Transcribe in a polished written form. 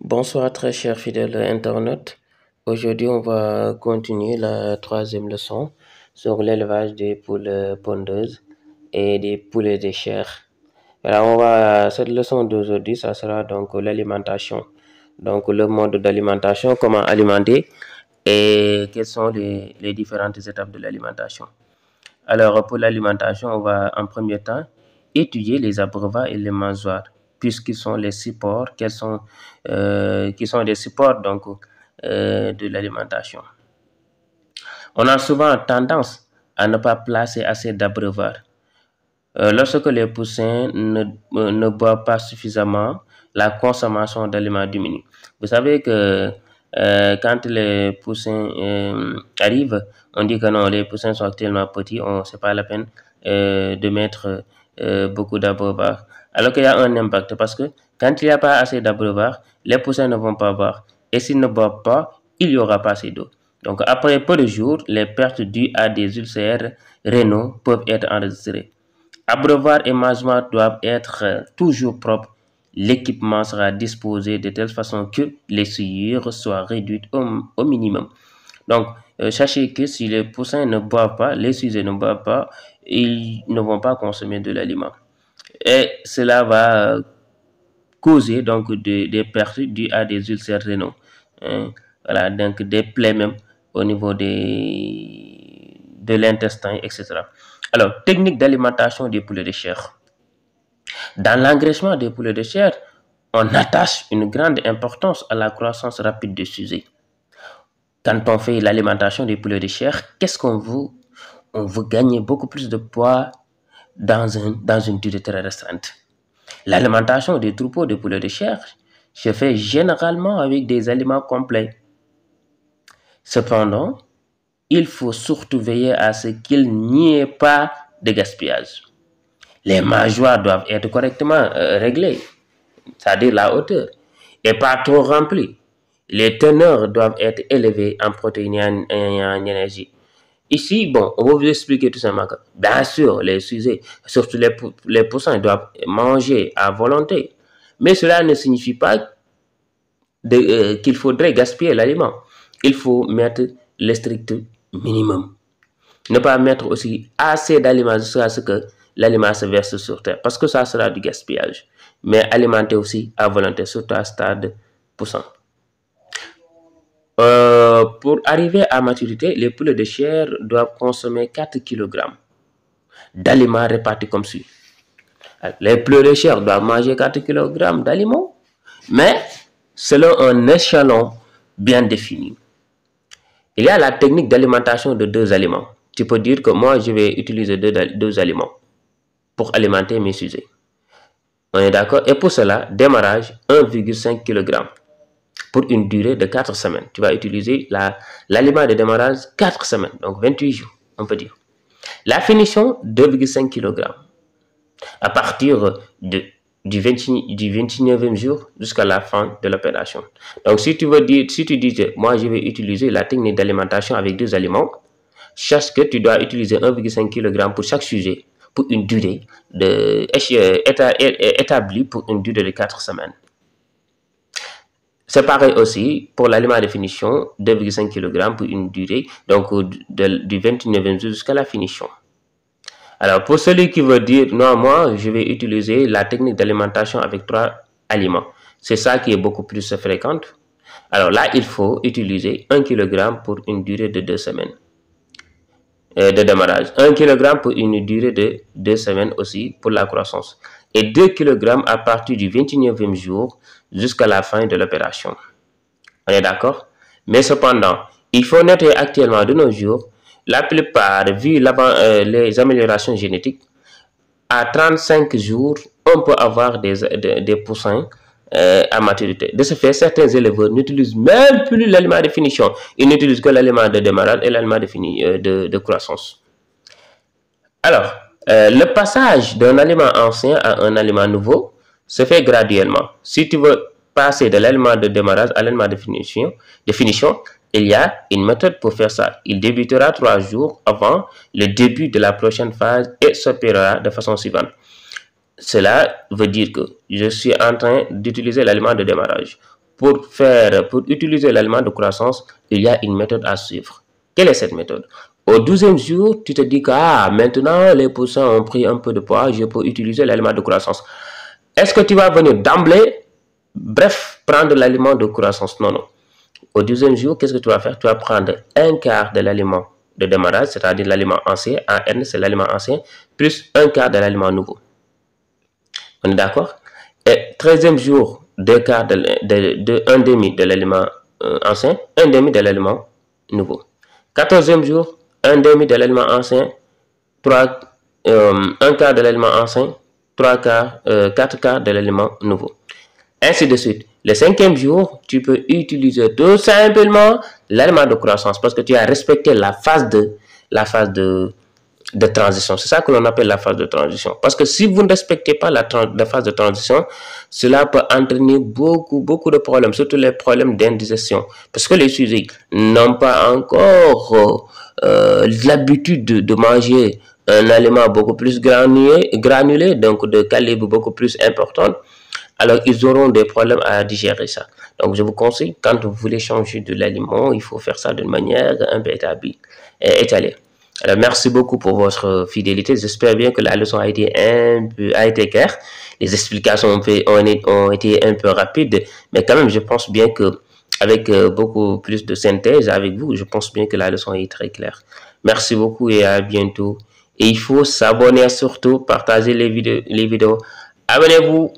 Bonsoir très chers fidèles internautes. Aujourd'hui, on va continuer la troisième leçon sur l'élevage des poules pondeuses et des poulets de chair. Cette leçon d'aujourd'hui, ça sera donc l'alimentation. Donc le mode d'alimentation, comment alimenter et quelles sont les différentes étapes de l'alimentation. Alors pour l'alimentation, on va en premier temps étudier les abreuvoirs et les mangeoires, puisqu'ils sont les supports, qui sont les supports donc de l'alimentation. On a souvent tendance à ne pas placer assez d'abreuvoirs. Lorsque les poussins ne boivent pas suffisamment, la consommation d'aliments diminue. Vous savez que quand les poussins arrivent, on dit que non, les poussins sont tellement petits, c'est pas la peine de mettre beaucoup d'abreuvoirs. Alors qu'il y a un impact parce que quand il n'y a pas assez d'abreuvoirs, les poussins ne vont pas boire. Et s'ils ne boivent pas, il n'y aura pas assez d'eau. Donc après peu de jours, les pertes dues à des ulcères rénaux peuvent être enregistrées. Abreuvoirs et mangements doivent être toujours propres. L'équipement sera disposé de telle façon que les souillures soient réduites au minimum. Donc, sachez que si les poussins ne boivent pas, les sujets ne boivent pas, ils ne vont pas consommer de l'aliment. Et cela va causer donc des pertes dues à des ulcères rénaux. Voilà, donc des plaies même au niveau de l'intestin, etc. Alors, technique d'alimentation des poulets de chair. Dans l'engraissement des poulets de chair, on attache une grande importance à la croissance rapide des sujets. Quand on fait l'alimentation des poulets de chair, qu'est-ce qu'on veut? On veut gagner beaucoup plus de poids dans une durée très restreinte. L'alimentation des troupeaux de poulets de chair se fait généralement avec des aliments complets. Cependant, il faut surtout veiller à ce qu'il n'y ait pas de gaspillage. Les mangeoires doivent être correctement réglées, c'est-à-dire la hauteur, et pas trop remplies. Les teneurs doivent être élevées en protéines et en énergie. Ici, bon, on va vous expliquer tout simplement que, bien sûr, les sujets, surtout les poussins, doivent manger à volonté. Mais cela ne signifie pas qu'il faudrait gaspiller l'aliment. Il faut mettre le strict minimum. Ne pas mettre aussi assez d'aliments jusqu'à ce que l'aliment se verse sur terre, parce que ça sera du gaspillage. Mais alimenter aussi à volonté, surtout à stade poussant. Pour arriver à maturité, les poulets de chair doivent consommer 4 kg d'aliments répartis comme suit. Les poulets de chair doivent manger 4 kg d'aliments, mais selon un échelon bien défini. Il y a la technique d'alimentation de 2 aliments. Tu peux dire que moi, je vais utiliser deux aliments pour alimenter mes sujets. On est d'accord? Et pour cela, démarrage 1,5 kg pour une durée de 4 semaines. Tu vas utiliser l'aliment de démarrage 4 semaines, donc 28 jours, on peut dire. La finition, 2,5 kg à partir du 29e jour jusqu'à la fin de l'opération. Donc, si tu dis, moi, je vais utiliser la technique d'alimentation avec 2 aliments, sache que tu dois utiliser 1,5 kg pour chaque sujet pour une durée établie pour une durée de 4 semaines. C'est pareil aussi pour l'aliment de finition, 2,5 kg pour une durée, donc du 29e jour jusqu'à la finition. Alors, pour celui qui veut dire, non, moi, je vais utiliser la technique d'alimentation avec 3 aliments. C'est ça qui est beaucoup plus fréquente. Alors là, il faut utiliser 1 kg pour une durée de 2 semaines de démarrage. 1 kg pour une durée de 2 semaines aussi pour la croissance. Et 2 kg à partir du 29e jour jusqu'à la fin de l'opération. On est d'accord? Mais cependant, il faut noter actuellement de nos jours, la plupart, vu les améliorations génétiques, à 35 jours, on peut avoir des poussins à maturité. De ce fait, certains éleveurs n'utilisent même plus l'aliment de finition. Ils n'utilisent que l'aliment de démarrage et l'aliment de croissance. Alors, le passage d'un aliment ancien à un aliment nouveau se fait graduellement. Si tu veux passer de l'aliment de démarrage à l'aliment de finition, il y a une méthode pour faire ça. Il débutera 3 jours avant le début de la prochaine phase et s'opérera de façon suivante. Cela veut dire que je suis en train d'utiliser l'aliment de démarrage pour utiliser l'aliment de croissance, il y a une méthode à suivre. Quelle est cette méthode? Au 12e jour, tu te dis que maintenant les poussins ont pris un peu de poids, je peux utiliser l'aliment de croissance. Est-ce que tu vas venir d'emblée, bref, prendre l'aliment de croissance? Non, non. Au 12e jour, qu'est-ce que tu vas faire? Tu vas prendre un quart de l'aliment de démarrage, c'est-à-dire l'aliment ancien. AN, c'est l'aliment ancien, plus un quart de l'aliment nouveau. On est d'accord? Et 13e jour, un demi de l'aliment ancien, un demi de l'aliment nouveau. 14e jour, un demi de l'aliment ancien, un quart de l'aliment ancien, 4 quarts de l'aliment nouveau. Ainsi de suite. Le 5e jour, tu peux utiliser tout simplement l'aliment de croissance parce que tu as respecté la phase de transition. C'est ça que l'on appelle la phase de transition. Parce que si vous ne respectez pas la phase de transition, cela peut entraîner beaucoup de problèmes, surtout les problèmes d'indigestion. Parce que les sujets n'ont pas encore l'habitude de manger un aliment beaucoup plus granulé, donc de calibre beaucoup plus important. Alors, ils auront des problèmes à digérer ça. Donc, je vous conseille, quand vous voulez changer de l'aliment, il faut faire ça d'une manière un peu étalée. Alors, merci beaucoup pour votre fidélité. J'espère bien que la leçon a été claire. Les explications ont été un peu rapides, mais quand même, je pense bien que avec beaucoup plus de synthèse avec vous, je pense bien que la leçon est très claire. Merci beaucoup et à bientôt. Et il faut s'abonner, surtout partager les vidéos. Abonnez-vous.